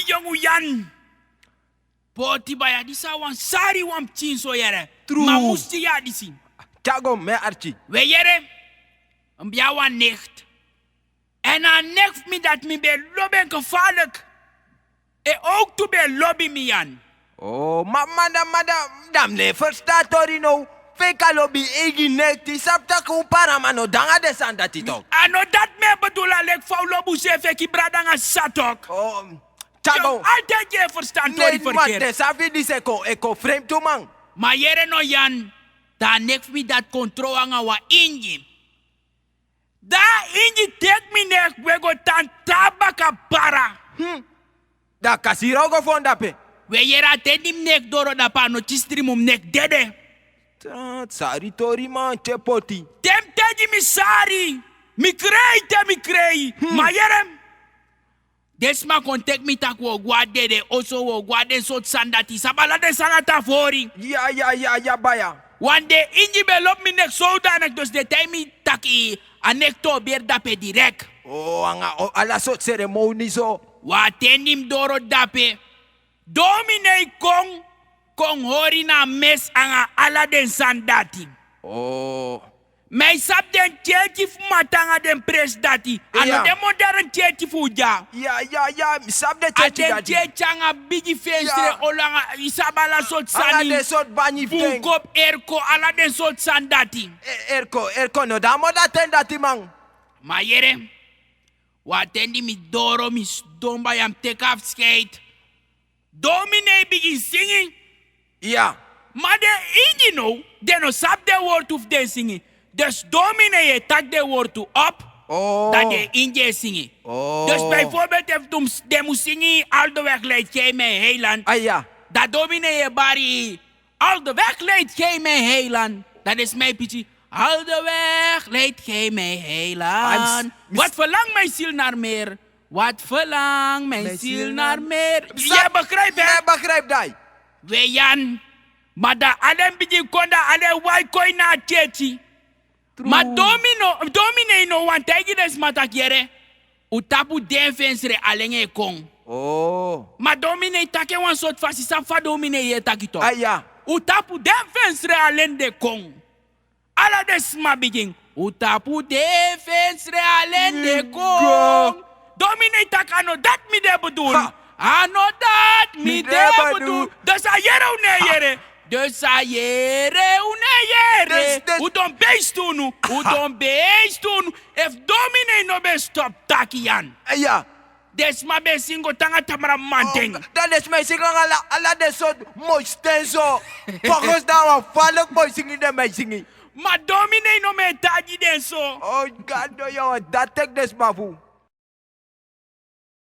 jongen Jan. Poti baya disa wan sari wan chinso yere. True. Ma musti ya disi. Chago me Archie. We yere. Mbia wan nicht. En aan neft me dat me bij lobben gevaarlijk. En ook toe bij lobby me Jan. Oh, madam, le verstaat tori no. Feka lobby egi nekti sapta kumpara mano danga de sandati tok. Ano dat me bedoel alek fau lobu se feki bradanga satok. Oh, Chago. Altijd je verstand tori Nee, maar verkeerd. de savi dis eko frame to man. Maar jere no Jan. Da neft me dat controle anga wa inji. Da inji tek me nek we go tan tabaka para. Da kasiro go fonda pe. We yera tenim nek doro da pa no chistrimum nek dede. Sari tori man che poti. Tem teji mi sari. Mi krei te mi krei. Ma yerem. Desma kontek mi tak wo guade de oso wo guade sot sandati. Sabala de sanata fori. Ja, baya. One day inji belop mi nek zodanig. Dus de tijd mi taki anek to beer dape direct. Oh, anga ala sot ceremony so. Watenim doro dape. Domine kong hori na mes anga ala den sandati. Oh. Mij sap den tjeti fu matanga den pres dati. Ano Ja. den modern tjeti fu ja. Ja, sab de A chechi den dati. tjeti anga bigi fenstre Ja. olanga isabala sot Ala sani. de sot banyi Fu feng. kop erko ala den sot sandati. Erko no da moda tendati man. Maar jere, watendi mi doro mi domba yam take off skate. Domine bigi singing. Ja. Maar de inji no, de no sap de woord of de singing. Dus domine je tak de woord toe op. Oh. Dat de inje zingen. Oh. Dus bijvoorbeeld heeft de moet zingen al de weg leidt jij mij heiland. Ah ja. Dat dominee je bari al de weg leidt jij mij heiland. Dat is mijn pitje. Al de weg leidt jij mij heiland. Wat verlangt mijn ziel naar meer? Wat verlangt mijn ziel naar meer? Je begrijpt hè? Ja, begrijp dat. We Jan. Maar dat alleen begin kon dat alleen wij kooi na tjeti. Maar domine no want tegi des matak yere. Utapu defensre alleen e kong. Oh. Maar domine take wan soort fasi fa domine ye takito. Ah ja. Utapu defensre alleen de kong. Ala des ma begin. Utapu defensre alleen de kong. Domine takano dat mi de bedoel. Ha. Ano dat mi de bedoel. bedoel. Dus a yere une yere. Dus a yere une yere. Dus- U don beest doen. U don beest doen. If domine no be stop takian. Ah ja. Des ma be singo tanga tamara manteng. Dat is mijn zingen ala de sot mooi stenzo. Volgens daar wat valk mooi zingen de mij zingen. Ma domine no me taji den so. Oh God, no, yo, dat tek des mafu.